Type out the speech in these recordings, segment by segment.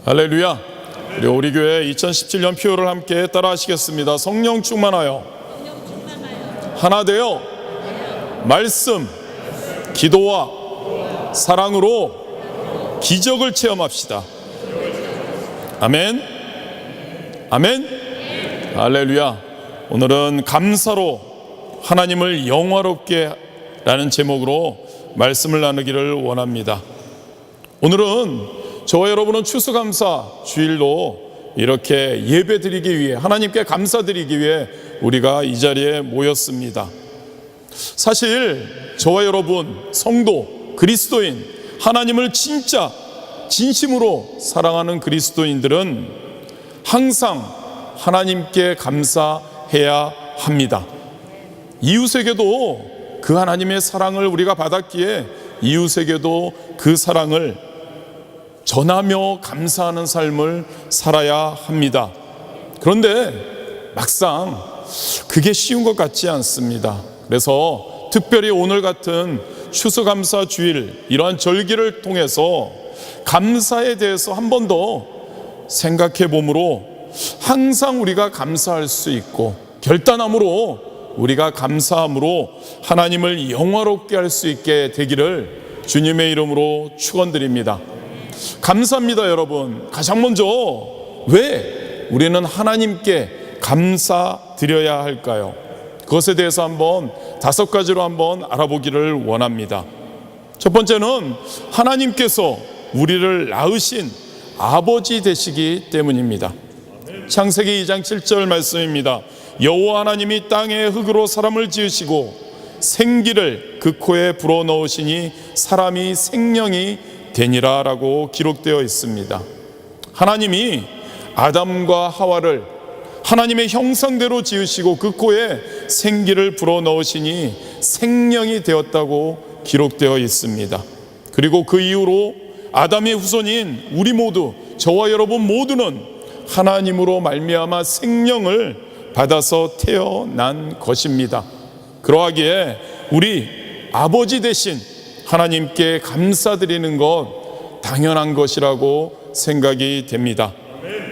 할렐루야. 우리 교회 2017년 표를 함께 따라 하시겠습니다. 성령 충만하여 하나 되어 말씀, 기도와 사랑으로 기적을 체험합시다. 아멘. 아멘. 할렐루야. 오늘은 감사로 하나님을 영화롭게 라는 제목으로 말씀을 나누기를 원합니다. 오늘은 저와 여러분은 추수감사 주일로 이렇게 예배드리기 위해, 하나님께 감사드리기 위해 우리가 이 자리에 모였습니다. 사실 저와 여러분, 성도, 그리스도인, 하나님을 진짜 진심으로 사랑하는 그리스도인들은 항상 하나님께 감사해야 합니다. 이웃에게도 그 하나님의 사랑을 우리가 받았기에 이웃에게도 그 사랑을 전하며 감사하는 삶을 살아야 합니다. 그런데 막상 그게 쉬운 것 같지 않습니다. 그래서 특별히 오늘 같은 추수감사 주일, 이러한 절기를 통해서 감사에 대해서 한 번 더 생각해 봄으로 항상 우리가 감사할 수 있고, 결단함으로 우리가 감사함으로 하나님을 영화롭게 할 수 있게 되기를 주님의 이름으로 축원드립니다. 감사합니다. 여러분, 가장 먼저 왜 우리는 하나님께 감사드려야 할까요? 그것에 대해서 한번 5가지로 한번 알아보기를 원합니다. 첫 번째는 하나님께서 우리를 낳으신 아버지 되시기 때문입니다. 창세기 2장 7절 말씀입니다. 여호와 하나님이 땅에 흙으로 사람을 지으시고 생기를 그 코에 불어넣으시니 사람이 생명이 되니라 라고 기록되어 있습니다. 하나님이 아담과 하와를 하나님의 형상대로 지으시고 그 코에 생기를 불어넣으시니 생명이 되었다고 기록되어 있습니다. 그리고 그 이후로 아담의 후손인 우리 모두, 저와 여러분 모두는 하나님으로 말미암아 생명을 받아서 태어난 것입니다. 그러하기에 우리 아버지 되신 하나님께 감사드리는 것 당연한 것이라고 생각이 됩니다.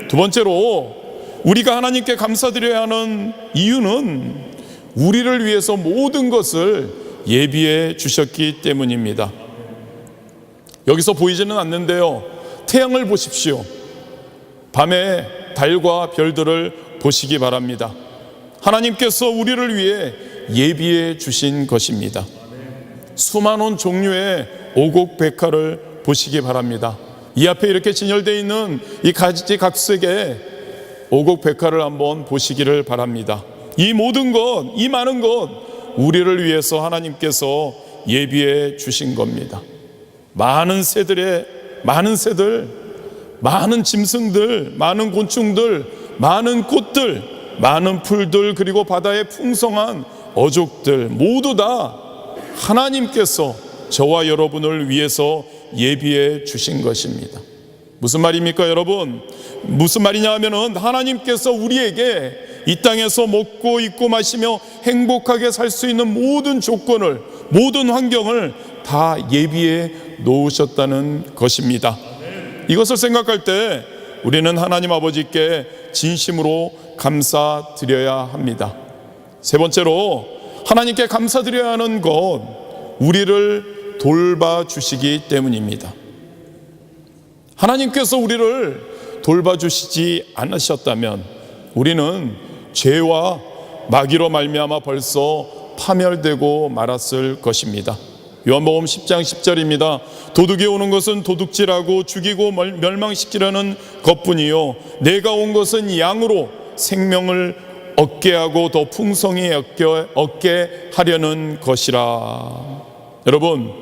두 번째로 우리가 하나님께 감사드려야 하는 이유는 우리를 위해서 모든 것을 예비해 주셨기 때문입니다. 여기서 보이지는 않는데요, 태양을 보십시오. 밤에 달과 별들을 보시기 바랍니다. 하나님께서 우리를 위해 예비해 주신 것입니다. 수많은 종류의 오곡백화를 보시기 바랍니다. 이 앞에 이렇게 진열되어 있는 이 가지각색의 오곡백화를 한번 보시기를 바랍니다. 이 모든 것, 이 많은 것 우리를 위해서 하나님께서 예비해 주신 겁니다. 많은 새들, 많은 짐승들, 많은 곤충들, 많은 꽃들, 많은 풀들, 그리고 바다의 풍성한 어족들 모두 다 하나님께서 저와 여러분을 위해서 예비해 주신 것입니다. 무슨 말입니까, 여러분? 무슨 말이냐 하면은 하나님께서 우리에게 이 땅에서 먹고 입고 마시며 행복하게 살 수 있는 모든 조건을, 모든 환경을 다 예비해 놓으셨다는 것입니다. 이것을 생각할 때 우리는 하나님 아버지께 진심으로 감사드려야 합니다. 세 번째로 하나님께 감사드려야 하는 것, 우리를 돌봐주시기 때문입니다. 하나님께서 우리를 돌봐주시지 않으셨다면 우리는 죄와 마귀로 말미암아 벌써 파멸되고 말았을 것입니다. 요한복음 10장 10절입니다. 도둑이 오는 것은 도둑질하고 죽이고 멸망시키려는 것뿐이요 내가 온 것은 양으로 생명을 얻게 하고 더 풍성히 얻게 하려는 것이라. 여러분,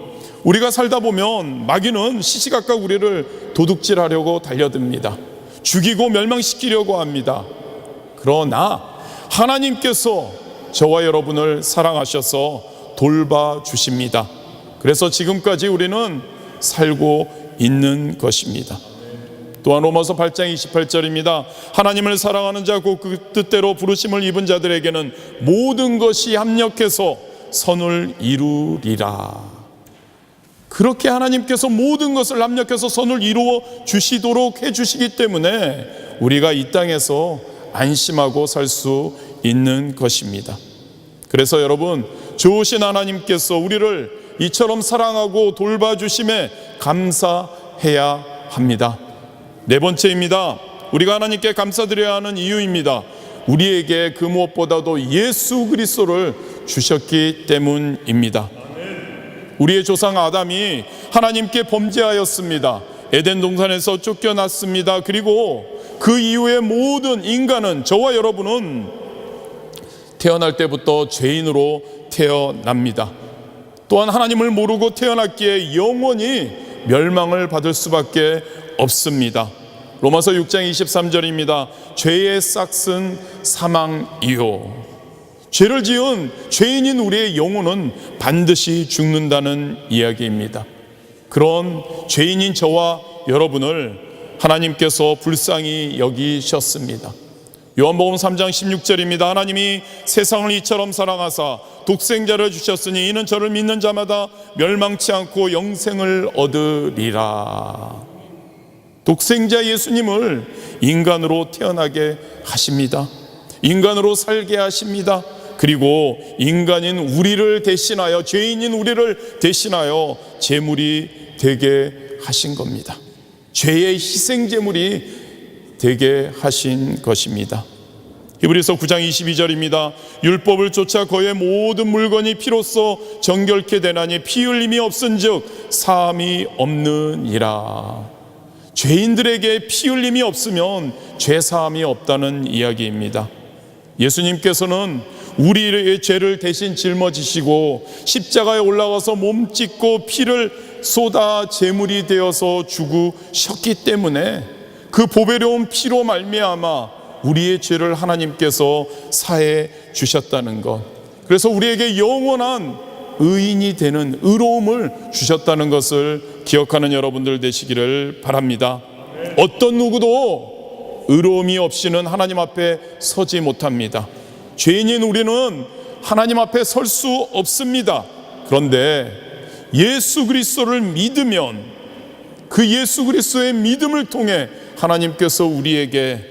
우리가 살다 보면 마귀는 시시각각 우리를 도둑질하려고 달려듭니다. 죽이고 멸망시키려고 합니다. 그러나 하나님께서 저와 여러분을 사랑하셔서 돌봐주십니다. 그래서 지금까지 우리는 살고 있는 것입니다. 또한 로마서 8장 28절입니다. 하나님을 사랑하는 자 곧 그 뜻대로 부르심을 입은 자들에게는 모든 것이 합력해서 선을 이루리라. 그렇게 하나님께서 모든 것을 합력해서 선을 이루어 주시도록 해주시기 때문에 우리가 이 땅에서 안심하고 살 수 있는 것입니다. 그래서 여러분, 좋으신 하나님께서 우리를 이처럼 사랑하고 돌봐주심에 감사해야 합니다. 네 번째입니다. 우리가 하나님께 감사드려야 하는 이유입니다. 우리에게 그 무엇보다도 예수 그리스도를 주셨기 때문입니다. 우리의 조상 아담이 하나님께 범죄하였습니다. 에덴 동산에서 쫓겨났습니다. 그리고 그 이후에 모든 인간은, 저와 여러분은 태어날 때부터 죄인으로 태어납니다. 또한 하나님을 모르고 태어났기에 영원히 멸망을 받을 수밖에 없습니다. 로마서 6장 23절입니다. 죄의 싹은 사망이요. 죄를 지은 죄인인 우리의 영혼은 반드시 죽는다는 이야기입니다. 그런 죄인인 저와 여러분을 하나님께서 불쌍히 여기셨습니다. 요한복음 3장 16절입니다. 하나님이 세상을 이처럼 사랑하사 독생자를 주셨으니 이는 저를 믿는 자마다 멸망치 않고 영생을 얻으리라. 독생자 예수님을 인간으로 태어나게 하십니다. 인간으로 살게 하십니다. 그리고 인간인 우리를 대신하여, 죄인인 우리를 대신하여 제물이 되게 하신 겁니다. 죄의 희생 제물이 되게 하신 것입니다. 히브리서 9장 22절입니다. 율법을 쫓아 거의 모든 물건이 피로써 정결케 되나니 피 흘림이 없은즉 사함이 없느니라. 죄인들에게 피 흘림이 없으면 죄 사함이 없다는 이야기입니다. 예수님께서는 우리의 죄를 대신 짊어지시고 십자가에 올라가서 몸 찢고 피를 쏟아 제물이 되어서 죽으셨기 때문에 그 보배로운 피로 말미암아 우리의 죄를 하나님께서 사해 주셨다는 것, 그래서 우리에게 영원한 의인이 되는 의로움을 주셨다는 것을 기억하는 여러분들 되시기를 바랍니다. 어떤 누구도 의로움이 없이는 하나님 앞에 서지 못합니다. 죄인인 우리는 하나님 앞에 설 수 없습니다. 그런데 예수 그리스도를 믿으면 그 예수 그리스도의 믿음을 통해 하나님께서 우리에게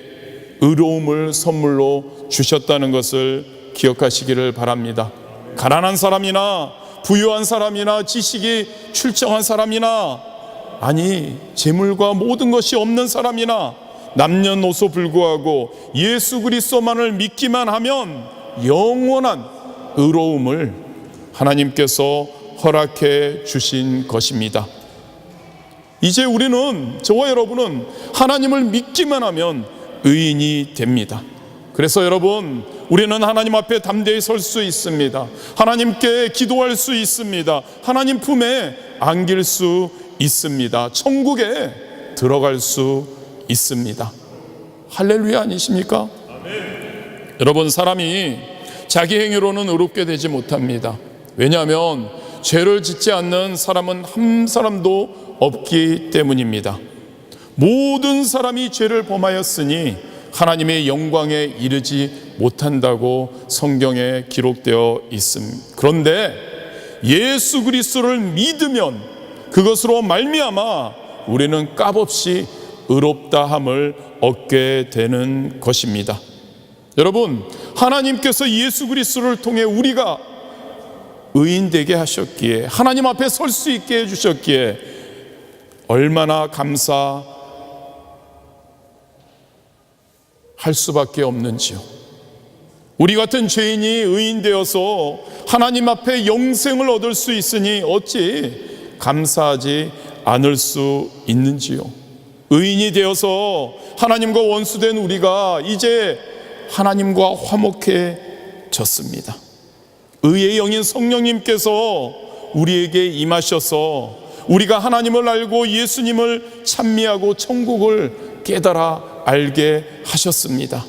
의로움을 선물로 주셨다는 것을 기억하시기를 바랍니다. 가난한 사람이나 부유한 사람이나 지식이 출중한 사람이나, 아니 재물과 모든 것이 없는 사람이나 남녀노소 불구하고 예수 그리스도만을 믿기만 하면 영원한 의로움을 하나님께서 허락해 주신 것입니다. 이제 우리는, 저와 여러분은 하나님을 믿기만 하면 의인이 됩니다. 그래서 여러분, 우리는 하나님 앞에 담대히 설 수 있습니다. 하나님께 기도할 수 있습니다. 하나님 품에 안길 수 있습니다. 천국에 들어갈 수 있습니다. 할렐루야 아니십니까? 아멘. 여러분, 사람이 자기 행위로는 의롭게 되지 못합니다. 왜냐하면 죄를 짓지 않는 사람은 한 사람도 없기 때문입니다. 모든 사람이 죄를 범하였으니 하나님의 영광에 이르지 못한다고 성경에 기록되어 있습니다. 그런데 예수 그리스도를 믿으면 그것으로 말미암아 우리는 값없이 의롭다함을 얻게 되는 것입니다. 여러분, 하나님께서 예수 그리스도를 통해 우리가 의인 되게 하셨기에, 하나님 앞에 설 수 있게 해주셨기에 얼마나 감사할 수밖에 없는지요. 우리 같은 죄인이 의인 되어서 하나님 앞에 영생을 얻을 수 있으니 어찌 감사하지 않을 수 있는지요. 의인이 되어서 하나님과 원수된 우리가 이제 하나님과 화목해졌습니다. 의의 영인 성령님께서 우리에게 임하셔서 우리가 하나님을 알고 예수님을 찬미하고 천국을 깨달아 알게 하셨습니다.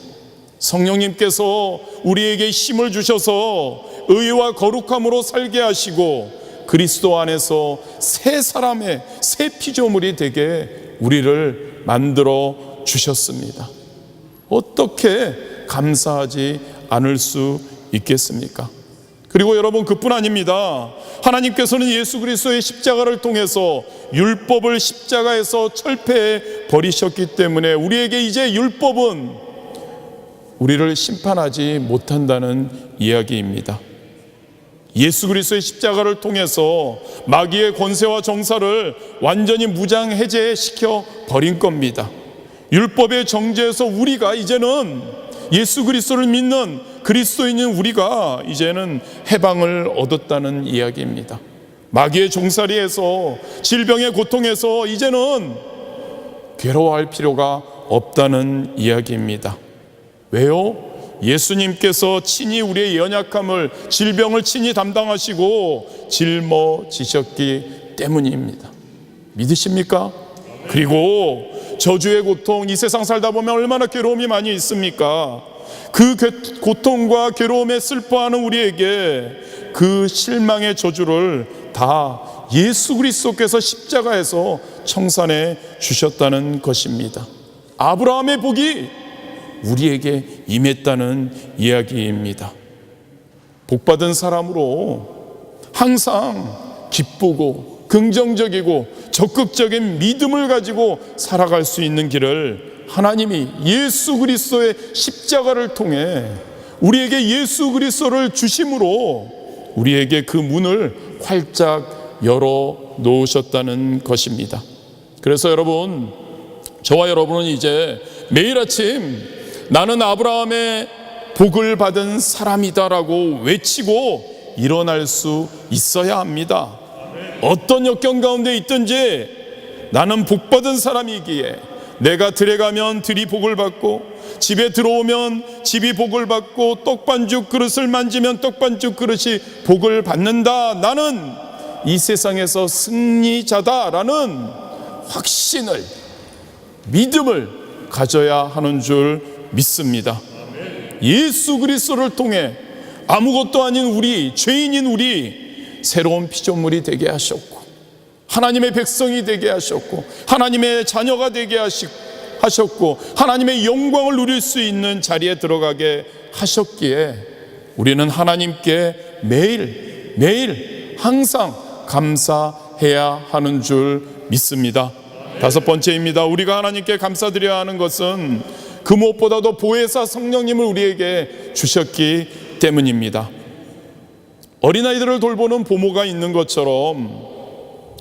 성령님께서 우리에게 힘을 주셔서 의와 거룩함으로 살게 하시고 그리스도 안에서 새 사람의 새 피조물이 되게 우리를 만들어 주셨습니다. 어떻게 감사하지 않을 수 있겠습니까? 그리고 여러분, 그뿐 아닙니다. 하나님께서는 예수 그리스도의 십자가를 통해서 율법을 십자가에서 철폐해 버리셨기 때문에 우리에게 이제 율법은 우리를 심판하지 못한다는 이야기입니다. 예수 그리스도의 십자가를 통해서 마귀의 권세와 정사를 완전히 무장해제시켜 버린 겁니다. 율법의 정죄에서 우리가 이제는 예수 그리스도를 믿는 그리스도인인 우리가 이제는 해방을 얻었다는 이야기입니다. 마귀의 종살이에서, 질병의 고통에서 이제는 괴로워할 필요가 없다는 이야기입니다. 왜요? 예수님께서 친히 우리의 연약함을, 질병을 친히 담당하시고 짊어지셨기 때문입니다. 믿으십니까? 그리고 저주의 고통, 이 세상 살다 보면 얼마나 괴로움이 많이 있습니까? 그 고통과 괴로움에 슬퍼하는 우리에게 그 실망의 저주를 다 예수 그리스도께서 십자가에서 청산해 주셨다는 것입니다. 아브라함의 복이 우리에게 임했다는 이야기입니다. 복받은 사람으로 항상 기쁘고 긍정적이고 적극적인 믿음을 가지고 살아갈 수 있는 길을 하나님이 예수 그리스도의 십자가를 통해 우리에게 예수 그리스도를 주심으로 우리에게 그 문을 활짝 열어 놓으셨다는 것입니다. 그래서 여러분, 저와 여러분은 이제 매일 아침 나는 아브라함의 복을 받은 사람이다라고 외치고 일어날 수 있어야 합니다. 어떤 역경 가운데 있든지 나는 복받은 사람이기에 내가 들에 가면 들이 복을 받고 집에 들어오면 집이 복을 받고 떡반죽 그릇을 만지면 떡반죽 그릇이 복을 받는다. 나는 이 세상에서 승리자다라는 확신을, 믿음을 가져야 하는 줄 믿습니다. 예수 그리스도를 통해 아무것도 아닌 우리, 죄인인 우리 새로운 피조물이 되게 하셨고 하나님의 백성이 되게 하셨고 하나님의 자녀가 되게 하셨고 하나님의 영광을 누릴 수 있는 자리에 들어가게 하셨기에 우리는 하나님께 매일 항상 감사해야 하는 줄 믿습니다. 다섯 번째입니다. 우리가 하나님께 감사드려야 하는 것은 그 무엇보다도 보혜사 성령님을 우리에게 주셨기 때문입니다. 어린아이들을 돌보는 부모가 있는 것처럼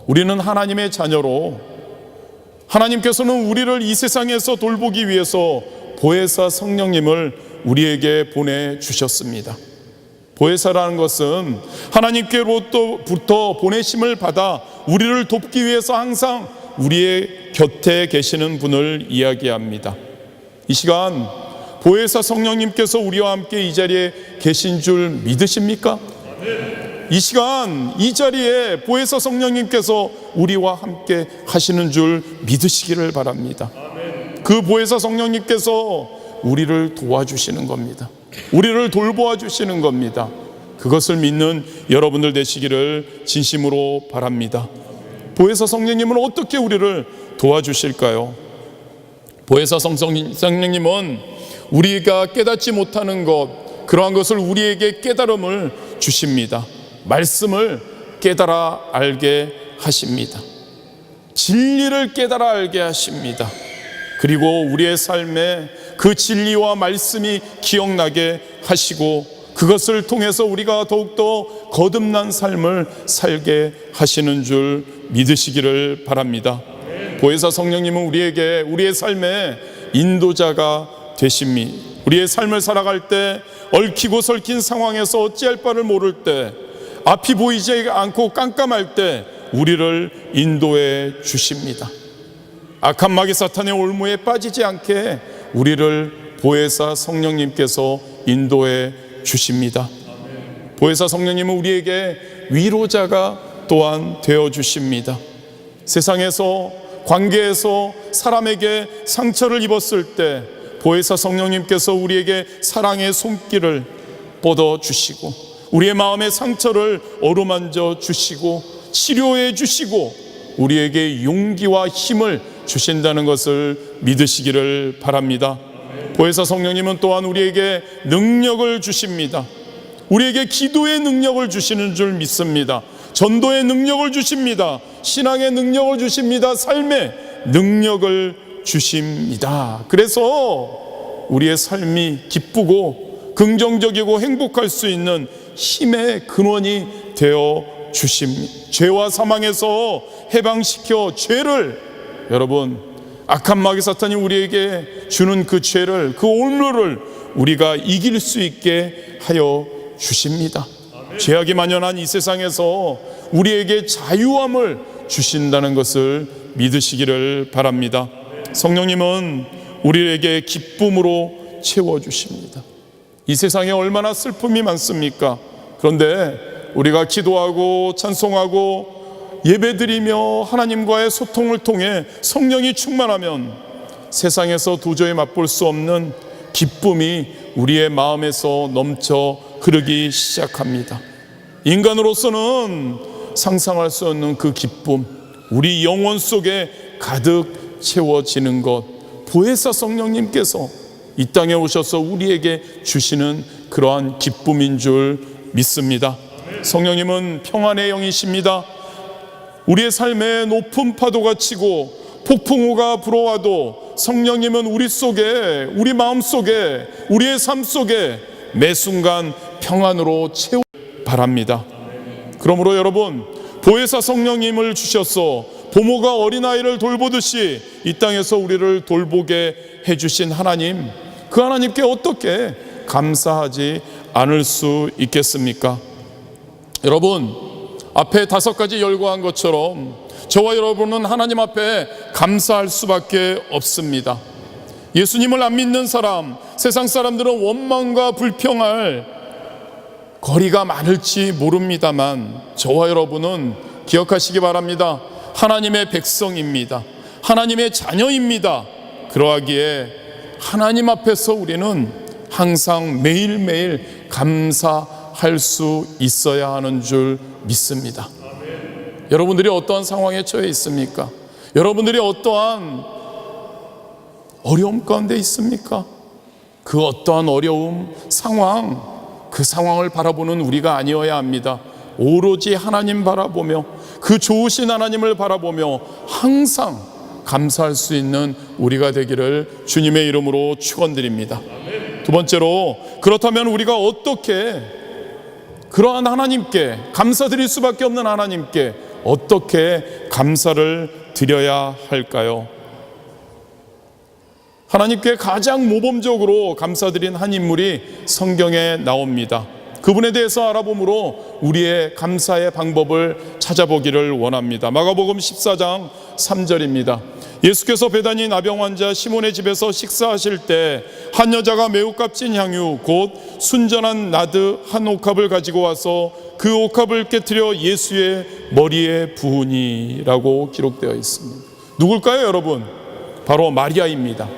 우리는 하나님의 자녀로 하나님께서는 우리를 이 세상에서 돌보기 위해서 보혜사 성령님을 우리에게 보내주셨습니다. 보혜사라는 것은 하나님께로부터 보내심을 받아 우리를 돕기 위해서 항상 우리의 곁에 계시는 분을 이야기합니다. 이 시간 보혜사 성령님께서 우리와 함께 이 자리에 계신 줄 믿으십니까? 이 시간 이 자리에 보혜사 성령님께서 우리와 함께 하시는 줄 믿으시기를 바랍니다. 그 보혜사 성령님께서 우리를 도와주시는 겁니다. 우리를 돌보아 주시는 겁니다. 그것을 믿는 여러분들 되시기를 진심으로 바랍니다. 보혜사 성령님은 어떻게 우리를 도와주실까요? 보혜사 성령님은 우리가 깨닫지 못하는 것, 그러한 것을 우리에게 깨달음을 주십니다. 말씀을 깨달아 알게 하십니다. 진리를 깨달아 알게 하십니다. 그리고 우리의 삶에 그 진리와 말씀이 기억나게 하시고 그것을 통해서 우리가 더욱더 거듭난 삶을 살게 하시는 줄 믿으시기를 바랍니다. 보혜사 성령님은 우리에게 우리의 삶의 인도자가 되십니다. 우리의 삶을 살아갈 때 얽히고 설킨 상황에서 어찌할 바를 모를 때, 앞이 보이지 않고 깜깜할 때 우리를 인도해 주십니다. 악한 마귀 사탄의 올무에 빠지지 않게 우리를 보혜사 성령님께서 인도해 주십니다. 보혜사 성령님은 우리에게 위로자가 또한 되어 주십니다. 세상에서, 관계에서 사람에게 상처를 입었을 때 보혜사 성령님께서 우리에게 사랑의 손길을 뻗어 주시고 우리의 마음의 상처를 어루만져 주시고 치료해 주시고 우리에게 용기와 힘을 주신다는 것을 믿으시기를 바랍니다. 보혜사 성령님은 또한 우리에게 능력을 주십니다. 우리에게 기도의 능력을 주시는 줄 믿습니다. 전도의 능력을 주십니다. 신앙의 능력을 주십니다. 삶의 능력을 주십니다. 그래서 우리의 삶이 기쁘고 긍정적이고 행복할 수 있는 힘의 근원이 되어 주십니다. 죄와 사망에서 해방시켜 죄를, 여러분, 악한 마귀 사탄이 우리에게 주는 그 죄를, 그 온유를 우리가 이길 수 있게 하여 주십니다. 죄악이 만연한 이 세상에서 우리에게 자유함을 주신다는 것을 믿으시기를 바랍니다. 성령님은 우리에게 기쁨으로 채워주십니다. 이 세상에 얼마나 슬픔이 많습니까? 그런데 우리가 기도하고 찬송하고 예배드리며 하나님과의 소통을 통해 성령이 충만하면 세상에서 도저히 맛볼 수 없는 기쁨이 우리의 마음에서 넘쳐 흐르기 시작합니다. 인간으로서는 상상할 수 없는 그 기쁨, 우리 영혼 속에 가득 채워지는 것, 보혜사 성령님께서 이 땅에 오셔서 우리에게 주시는 그러한 기쁨인 줄 믿습니다. 성령님은 평안의 영이십니다. 우리의 삶에 높은 파도가 치고 폭풍우가 불어와도 성령님은 우리 속에, 우리 마음 속에, 우리의 삶 속에 매 순간 평안으로 채우기 바랍니다. 그러므로 여러분, 보혜사 성령님을 주셔서 부모가 어린아이를 돌보듯이 이 땅에서 우리를 돌보게 해주신 하나님, 그 하나님께 어떻게 감사하지 않을 수 있겠습니까? 여러분, 앞에 5가지 열거한 것처럼 저와 여러분은 하나님 앞에 감사할 수밖에 없습니다. 예수님을 안 믿는 사람, 세상 사람들은 원망과 불평할 거리가 많을지 모릅니다만 저와 여러분은 기억하시기 바랍니다. 하나님의 백성입니다. 하나님의 자녀입니다. 그러하기에 하나님 앞에서 우리는 항상 매일매일 감사할 수 있어야 하는 줄 믿습니다. 여러분들이 어떠한 상황에 처해 있습니까? 여러분들이 어떠한 어려움 가운데 있습니까? 그 어떠한 어려움, 상황, 그 상황을 바라보는 우리가 아니어야 합니다. 오로지 하나님 바라보며 그 좋으신 하나님을 바라보며 항상 감사할 수 있는 우리가 되기를 주님의 이름으로 축원드립니다. 두 번째로, 그렇다면 우리가 어떻게 그러한 하나님께, 감사드릴 수밖에 없는 하나님께 어떻게 감사를 드려야 할까요? 하나님께 가장 모범적으로 감사드린 한 인물이 성경에 나옵니다. 그분에 대해서 알아보므로 우리의 감사의 방법을 찾아보기를 원합니다. 마가복음 14장 3절입니다. 예수께서 베다니 나병 환자 시몬의 집에서 식사하실 때 한 여자가 매우 값진 향유 곧 순전한 나드 한 옥합을 가지고 와서 그 옥합을 깨뜨려 예수의 머리에 부으니라고 기록되어 있습니다. 누굴까요, 여러분? 바로 마리아입니다.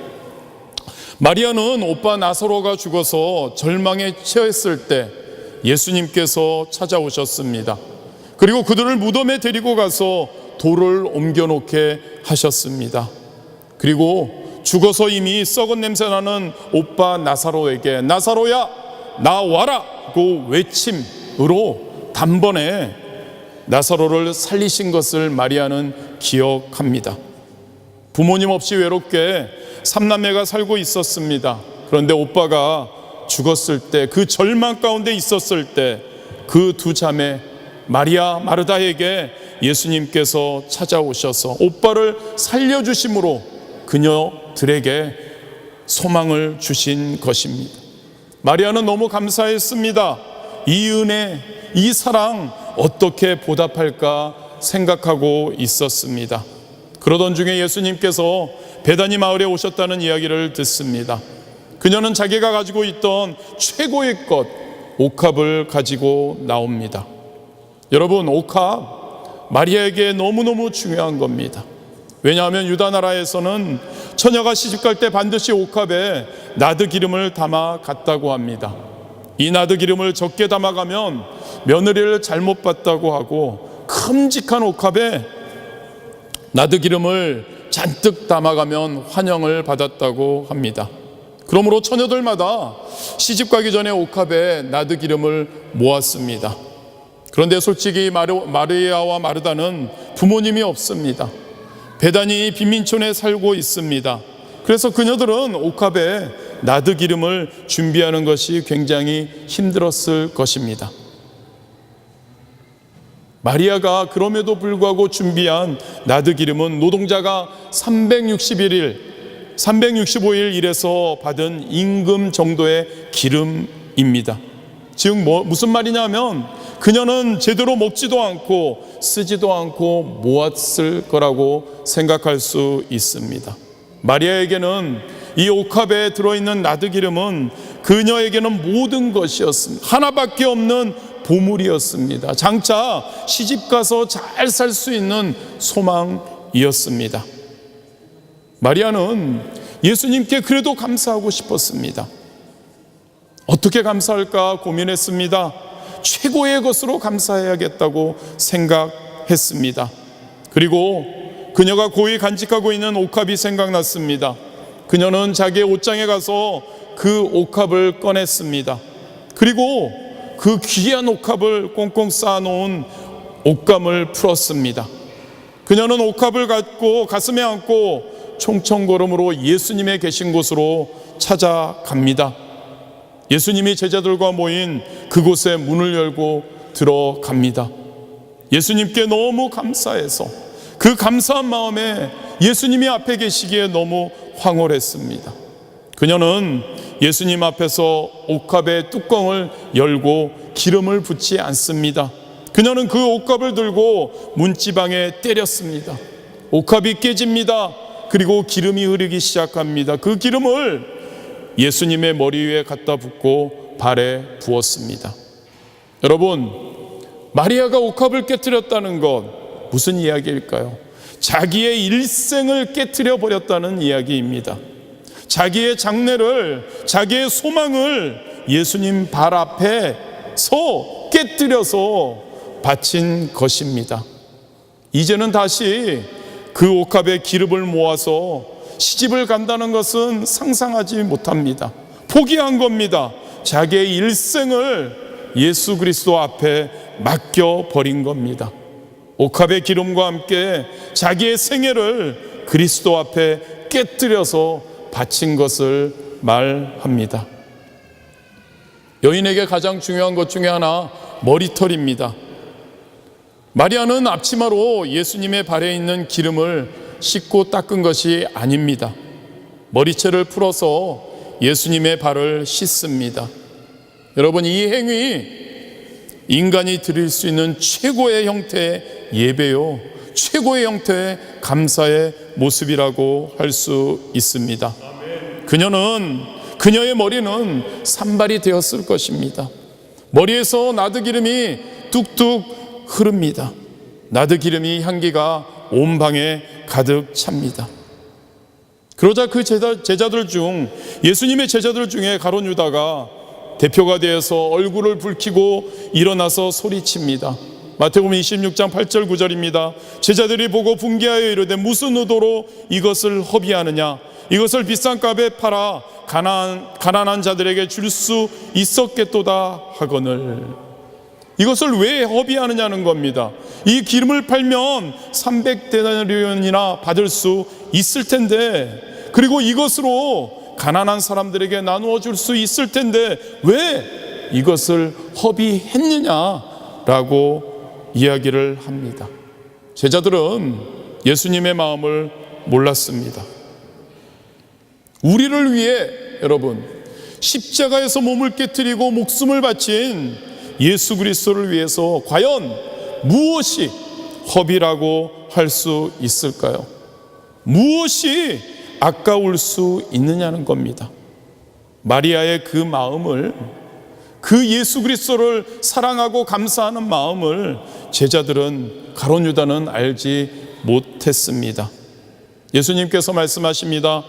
마리아는 오빠 나사로가 죽어서 절망에 처했을 때 예수님께서 찾아오셨습니다. 그리고 그들을 무덤에 데리고 가서 돌을 옮겨놓게 하셨습니다. 그리고 죽어서 이미 썩은 냄새나는 오빠 나사로에게 나사로야 나와라 고 외침으로 단번에 나사로를 살리신 것을 마리아는 기억합니다. 부모님 없이 외롭게 3남매가 살고 있었습니다. 그런데 오빠가 죽었을 때, 그 절망 가운데 있었을 때 그 두 자매 마리아, 마르다에게 예수님께서 찾아오셔서 오빠를 살려주심으로 그녀들에게 소망을 주신 것입니다. 마리아는 너무 감사했습니다. 이 은혜, 이 사랑 어떻게 보답할까 생각하고 있었습니다. 그러던 중에 예수님께서 베다니 마을에 오셨다는 이야기를 듣습니다. 그녀는 자기가 가지고 있던 최고의 것, 옥합을 가지고 나옵니다. 여러분, 옥합, 마리아에게 너무너무 중요한 겁니다. 왜냐하면 유다 나라에서는 처녀가 시집갈 때 반드시 옥합에 나드 기름을 담아 갔다고 합니다. 이 나드 기름을 적게 담아가면 며느리를 잘못 봤다고 하고, 큼직한 옥합에 나드 기름을 잔뜩 담아가면 환영을 받았다고 합니다. 그러므로 처녀들마다 시집가기 전에 옥합에 나드 기름을 모았습니다. 그런데 솔직히 마리아와 마르다는 부모님이 없습니다. 베다니 빈민촌에 살고 있습니다. 그래서 그녀들은 옥합에 나드 기름을 준비하는 것이 굉장히 힘들었을 것입니다. 마리아가 그럼에도 불구하고 준비한 나드 기름은 노동자가 365일 일해서 받은 임금 정도의 기름입니다. 즉 무슨 말이냐면 그녀는 제대로 먹지도 않고 쓰지도 않고 모았을 거라고 생각할 수 있습니다. 마리아에게는 이 옥합에 들어있는 나드 기름은 그녀에게는 모든 것이었습니다. 하나밖에 없는 보물이었습니다. 장차 시집가서 잘 살 수 있는 소망이었습니다. 마리아는 예수님께 그래도 감사하고 싶었습니다. 어떻게 감사할까 고민했습니다. 최고의 것으로 감사해야겠다고 생각했습니다. 그리고 그녀가 고이 간직하고 있는 옥합이 생각났습니다. 그녀는 자기의 옷장에 가서 그 옥합을 꺼냈습니다. 그리고 그 귀한 옥합을 꽁꽁 쌓아놓은 옷감을 풀었습니다. 그녀는 옥합을 갖고 가슴에 안고 총총걸음으로 예수님의 계신 곳으로 찾아갑니다. 예수님이 제자들과 모인 그곳에 문을 열고 들어갑니다. 예수님께 너무 감사해서 그 감사한 마음에 예수님이 앞에 계시기에 너무 황홀했습니다. 그녀는 예수님 앞에서 옥합의 뚜껑을 열고 기름을 붓지 않습니다. 그녀는 그 옥합을 들고 문지방에 때렸습니다. 옥합이 깨집니다. 그리고 기름이 흐르기 시작합니다. 그 기름을 예수님의 머리 위에 갖다 붓고 발에 부었습니다. 여러분, 마리아가 옥합을 깨뜨렸다는 것 무슨 이야기일까요? 자기의 일생을 깨뜨려 버렸다는 이야기입니다. 자기의 장래를, 자기의 소망을 예수님 발 앞에서 깨뜨려서 바친 것입니다. 이제는 다시 그 옥합에 기름을 모아서 시집을 간다는 것은 상상하지 못합니다. 포기한 겁니다. 자기의 일생을 예수 그리스도 앞에 맡겨버린 겁니다. 옥합의 기름과 함께 자기의 생애를 그리스도 앞에 깨뜨려서 바친 것을 말합니다. 여인에게 가장 중요한 것 중에 하나 머리털입니다. 마리아는 앞치마로 예수님의 발에 있는 기름을 씻고 닦은 것이 아닙니다. 머리채를 풀어서 예수님의 발을 씻습니다. 여러분, 이 행위 인간이 드릴 수 있는 최고의 형태의 예배요, 최고의 형태의 감사의 모습이라고 할 수 있습니다. 그녀의 머리는 산발이 되었을 것입니다. 머리에서 나드 기름이 뚝뚝 흐릅니다. 나드 기름이 향기가 온 방에 가득 찹니다. 그러자 그 제자들 중, 예수님의 제자들 중에 가룟 유다가 대표가 되어서 얼굴을 붉히고 일어나서 소리칩니다. 마태복음 26장 8절 9절입니다. 제자들이 보고 분개하여 이르되 무슨 의도로 이것을 허비하느냐? 이것을 비싼 값에 팔아 가난한 자들에게 줄 수 있었겠도다 하거늘. 이것을 왜 허비하느냐는 겁니다. 이 기름을 팔면 300데나리온이나 받을 수 있을 텐데, 그리고 이것으로 가난한 사람들에게 나누어 줄 수 있을 텐데 왜 이것을 허비했느냐라고 이야기를 합니다. 제자들은 예수님의 마음을 몰랐습니다. 우리를 위해, 여러분, 십자가에서 몸을 깨뜨리고 목숨을 바친 예수 그리스도를 위해서 과연 무엇이 허비라고 할 수 있을까요? 무엇이 아까울 수 있느냐는 겁니다. 마리아의 그 마음을, 그 예수 그리스도를 사랑하고 감사하는 마음을 제자들은, 가룟 유다는 알지 못했습니다. 예수님께서 말씀하십니다.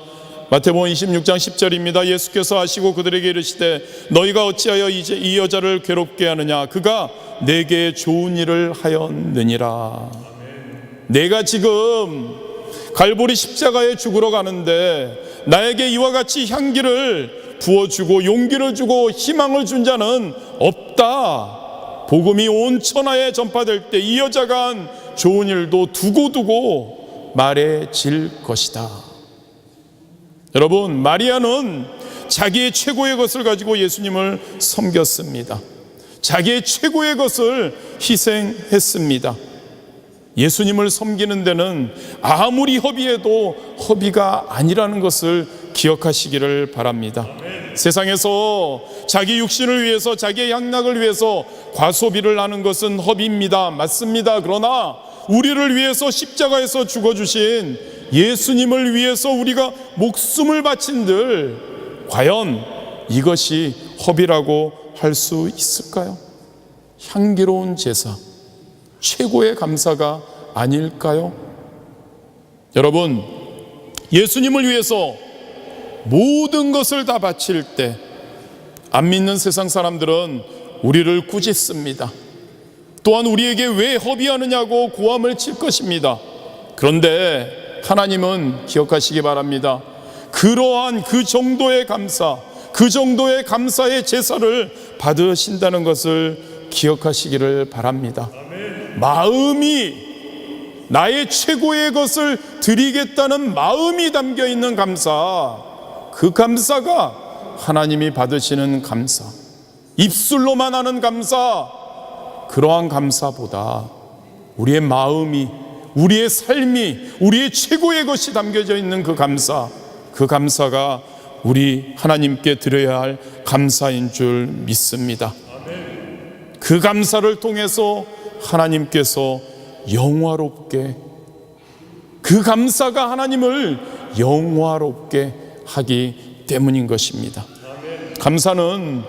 마태복음 26장 10절입니다. 예수께서 하시고 그들에게 이르시되 너희가 어찌하여 이제 이 여자를 괴롭게 하느냐? 그가 내게 좋은 일을 하였느니라. 내가 지금 갈보리 십자가에 죽으러 가는데 나에게 이와 같이 향기를 부어주고 용기를 주고 희망을 준 자는 없다. 복음이 온 천하에 전파될 때 이 여자가 한 좋은 일도 두고두고 말해질 것이다. 여러분, 마리아는 자기의 최고의 것을 가지고 예수님을 섬겼습니다. 자기의 최고의 것을 희생했습니다. 예수님을 섬기는 데는 아무리 허비해도 허비가 아니라는 것을 기억하시기를 바랍니다. 세상에서 자기 육신을 위해서, 자기의 향락을 위해서 과소비를 하는 것은 허비입니다. 맞습니다. 그러나 우리를 위해서 십자가에서 죽어주신 예수님을 위해서 우리가 목숨을 바친들 과연 이것이 허비라고 할 수 있을까요? 향기로운 제사, 최고의 감사가 아닐까요? 여러분, 예수님을 위해서 모든 것을 다 바칠 때 안 믿는 세상 사람들은 우리를 꾸짖습니다. 또한 우리에게 왜 허비하느냐고 고함을 칠 것입니다. 그런데 하나님은 기억하시기 바랍니다. 그러한 그 정도의 감사, 그 정도의 감사의 제사를 받으신다는 것을 기억하시기를 바랍니다. 마음이, 나의 최고의 것을 드리겠다는 마음이 담겨 있는 감사, 그 감사가 하나님이 받으시는 감사, 입술로만 하는 감사, 그러한 감사보다 우리의 마음이, 우리의 삶이, 우리의 최고의 것이 담겨져 있는 그 감사, 그 감사가 우리 하나님께 드려야 할 감사인 줄 믿습니다. 그 감사를 통해서 하나님께서 영화롭게, 그 감사가 하나님을 영화롭게 하기 때문인 것입니다. 감사는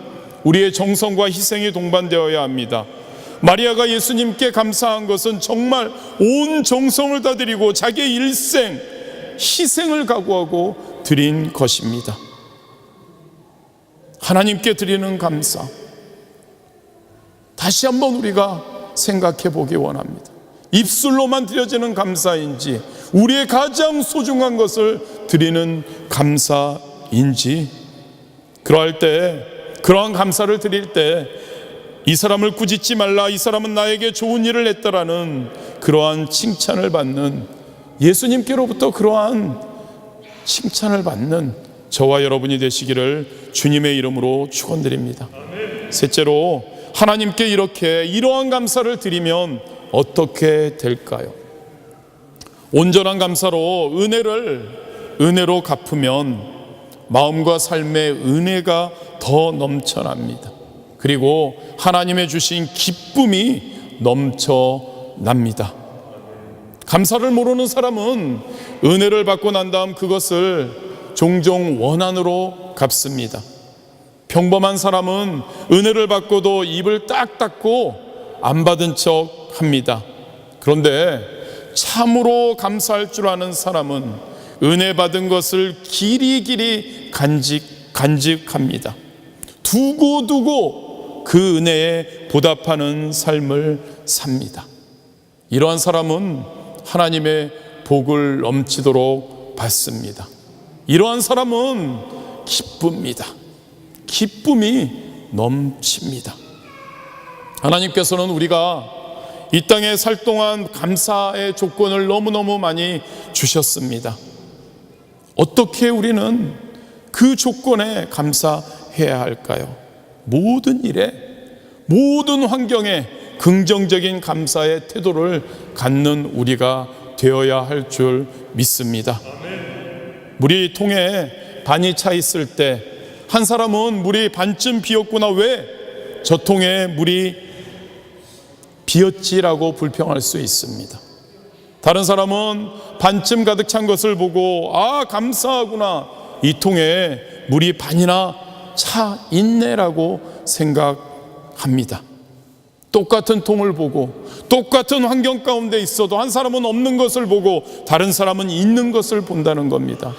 우리의 정성과 희생이 동반되어야 합니다. 마리아가 예수님께 감사한 것은 정말 온 정성을 다 드리고 자기의 일생, 희생을 각오하고 드린 것입니다. 하나님께 드리는 감사, 다시 한번 우리가 생각해 보기 원합니다. 입술로만 드려지는 감사인지, 우리의 가장 소중한 것을 드리는 감사인지, 그러할 때, 그러한 감사를 드릴 때 이 사람을 꾸짖지 말라, 이 사람은 나에게 좋은 일을 했다라는 그러한 칭찬을 받는, 예수님께로부터 그러한 칭찬을 받는 저와 여러분이 되시기를 주님의 이름으로 축원드립니다. 셋째로, 하나님께 이러한 감사를 드리면 어떻게 될까요? 온전한 감사로 은혜로 갚으면 마음과 삶의 은혜가 더 넘쳐납니다. 그리고 하나님의 주신 기쁨이 넘쳐납니다. 감사를 모르는 사람은 은혜를 받고 난 다음 그것을 종종 원한으로 갚습니다. 평범한 사람은 은혜를 받고도 입을 딱 닫고 안 받은 척 합니다. 그런데 참으로 감사할 줄 아는 사람은 은혜 받은 것을 길이길이 간직합니다. 두고두고 그 은혜에 보답하는 삶을 삽니다. 이러한 사람은 하나님의 복을 넘치도록 받습니다. 이러한 사람은 기쁩니다. 기쁨이 넘칩니다. 하나님께서는 우리가 이 땅에 살 동안 감사의 조건을 너무너무 많이 주셨습니다. 어떻게 우리는 그 조건에 감사해야 할까요? 모든 일에, 모든 환경에 긍정적인 감사의 태도를 갖는 우리가 되어야 할 줄 믿습니다. 물이 통에 반이 차 있을 때 한 사람은 물이 반쯤 비었구나, 왜 저 통에 물이 비었지라고 불평할 수 있습니다. 다른 사람은 반쯤 가득 찬 것을 보고 감사하구나, 이 통에 물이 반이나 차 있네라고 생각합니다. 똑같은 통을 보고 똑같은 환경 가운데 있어도 한 사람은 없는 것을 보고 다른 사람은 있는 것을 본다는 겁니다.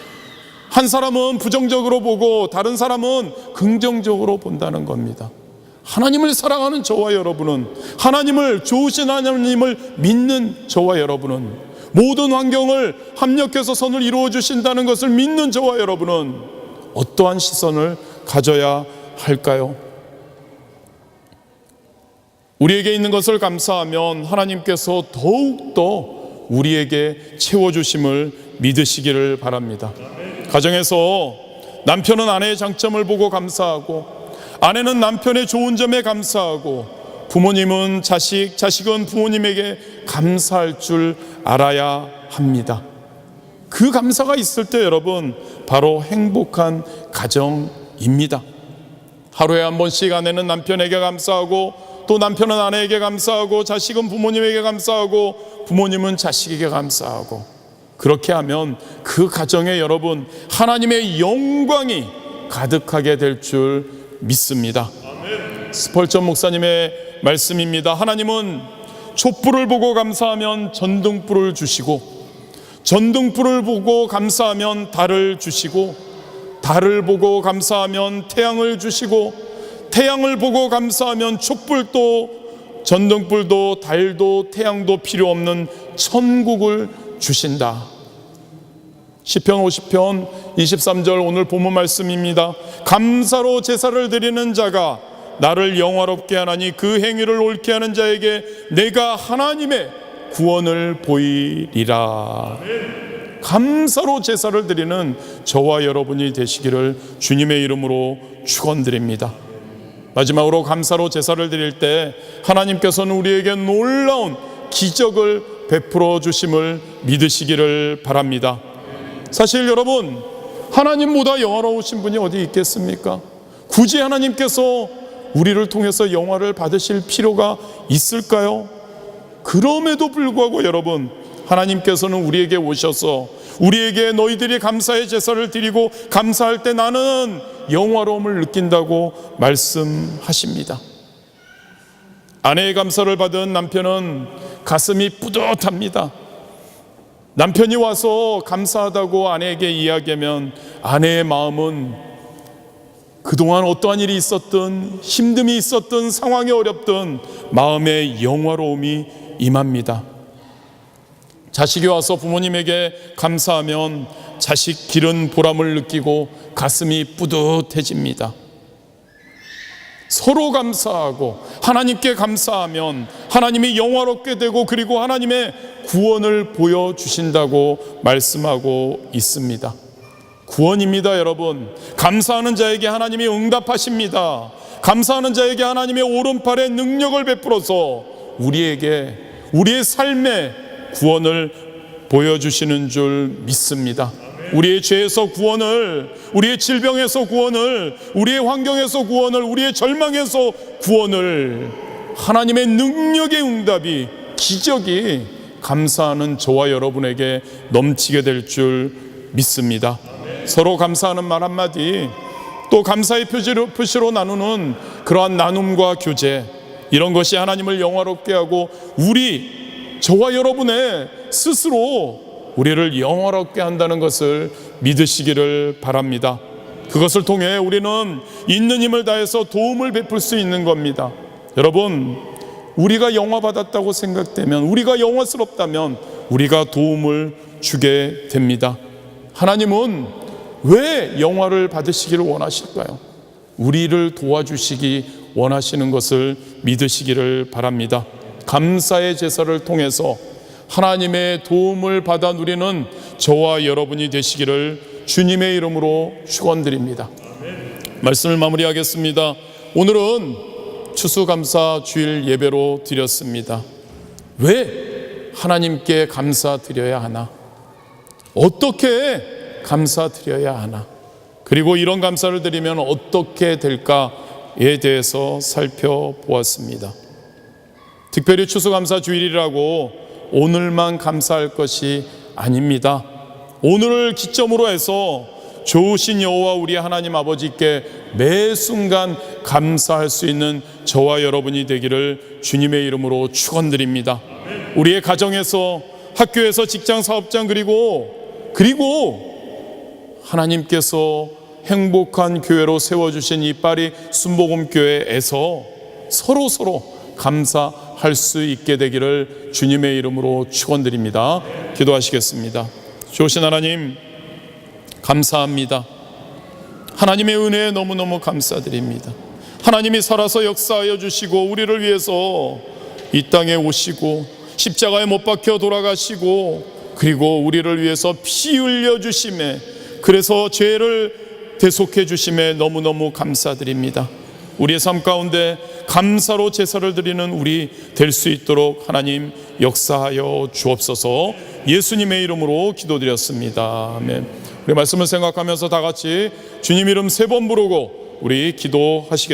한 사람은 부정적으로 보고 다른 사람은 긍정적으로 본다는 겁니다. 하나님을 사랑하는 저와 여러분은, 하나님을, 좋으신 하나님을 믿는 저와 여러분은 모든 환경을 합력해서 선을 이루어 주신다는 것을 믿는 저와 여러분은 어떠한 시선을 가져야 할까요? 우리에게 있는 것을 감사하면 하나님께서 더욱더 우리에게 채워주심을 믿으시기를 바랍니다. 가정에서 남편은 아내의 장점을 보고 감사하고, 아내는 남편의 좋은 점에 감사하고, 부모님은 자식은 부모님에게 감사할 줄 알아야 합니다. 그 감사가 있을 때 여러분, 바로 행복한 가정입니다. 하루에 한 번씩 아내는 남편에게 감사하고, 또 남편은 아내에게 감사하고, 자식은 부모님에게 감사하고, 부모님은 자식에게 감사하고, 그렇게 하면 그 가정에 여러분 하나님의 영광이 가득하게 될 줄 믿습니다. 스펄전 목사님의 말씀입니다. 하나님은 촛불을 보고 감사하면 전등불을 주시고, 전등불을 보고 감사하면 달을 주시고, 달을 보고 감사하면 태양을 주시고, 태양을 보고 감사하면 촛불도 전등불도 달도 태양도 필요 없는 천국을 주신다. 시편 50편 23절 오늘 본문 말씀입니다. 감사로 제사를 드리는 자가 나를 영화롭게 하나니 그 행위를 옳게 하는 자에게 내가 하나님의 구원을 보이리라. 감사로 제사를 드리는 저와 여러분이 되시기를 주님의 이름으로 축원드립니다. 마지막으로 감사로 제사를 드릴 때 하나님께서는 우리에게 놀라운 기적을 베풀어 주심을 믿으시기를 바랍니다. 사실 여러분, 하나님보다 영화로우신 분이 어디 있겠습니까? 굳이 하나님께서 우리를 통해서 영화를 받으실 필요가 있을까요? 그럼에도 불구하고 여러분, 하나님께서는 우리에게 오셔서 우리에게 너희들이 감사의 제사를 드리고 감사할 때 나는 영화로움을 느낀다고 말씀하십니다. 아내의 감사를 받은 남편은 가슴이 뿌듯합니다. 남편이 와서 감사하다고 아내에게 이야기하면 아내의 마음은 그동안 어떠한 일이 있었든 힘듦이 있었든 상황이 어렵든 마음의 영화로움이 임합니다. 자식이 와서 부모님에게 감사하면 자식 기른 보람을 느끼고 가슴이 뿌듯해집니다. 서로 감사하고 하나님께 감사하면 하나님이 영화롭게 되고, 그리고 하나님의 구원을 보여주신다고 말씀하고 있습니다. 구원입니다. 여러분, 감사하는 자에게 하나님이 응답하십니다. 감사하는 자에게 하나님의 오른팔에 능력을 베풀어서 우리에게 우리의 삶에 구원을 보여주시는 줄 믿습니다. 우리의 죄에서 구원을, 우리의 질병에서 구원을, 우리의 환경에서 구원을, 우리의 절망에서 구원을, 하나님의 능력의 응답이, 기적이 감사하는 저와 여러분에게 넘치게 될 줄 믿습니다. 서로 감사하는 말 한마디, 또 감사의 표시로 나누는 그러한 나눔과 교제, 이런 것이 하나님을 영화롭게 하고 저와 여러분의 스스로 우리를 영화롭게 한다는 것을 믿으시기를 바랍니다. 그것을 통해 우리는 있는 힘을 다해서 도움을 베풀 수 있는 겁니다. 여러분, 우리가 영화받았다고 생각되면, 우리가 영화스럽다면 우리가 도움을 주게 됩니다. 하나님은 왜 영화를 받으시기를 원하실까요? 우리를 도와주시기 원하시는 것을 믿으시기를 바랍니다. 감사의 제사를 통해서 하나님의 도움을 받아 누리는 저와 여러분이 되시기를 주님의 이름으로 축원드립니다. 말씀을 마무리하겠습니다. 오늘은 추수감사 주일 예배로 드렸습니다. 왜 하나님께 감사드려야 하나? 어떻게 감사드려야 하나? 그리고 이런 감사를 드리면 어떻게 될까에 대해서 살펴보았습니다. 특별히 추수감사 주일이라고 오늘만 감사할 것이 아닙니다. 오늘을 기점으로 해서 좋으신 여호와 우리 하나님 아버지께 매 순간 감사할 수 있는 저와 여러분이 되기를 주님의 이름으로 축원드립니다. 우리의 가정에서, 학교에서, 직장, 사업장, 그리고 하나님께서 행복한 교회로 세워주신 이 파리 순복음교회에서 서로 감사할 수 있게 되기를 주님의 이름으로 축원드립니다. 기도하시겠습니다. 좋으신 하나님, 감사합니다. 하나님의 은혜에 너무너무 감사드립니다. 하나님이 살아서 역사하여 주시고 우리를 위해서 이 땅에 오시고 십자가에 못 박혀 돌아가시고 그리고 우리를 위해서 피 흘려 주심에, 그래서 죄를 대속해 주심에 너무너무 감사드립니다. 우리의 삶 가운데 감사로 제사를 드리는 우리 될 수 있도록 하나님 역사하여 주옵소서. 예수님의 이름으로 기도드렸습니다. 아멘. 우리 말씀을 생각하면서 다 같이 주님 이름 3번 부르고 우리 기도하시겠습니다.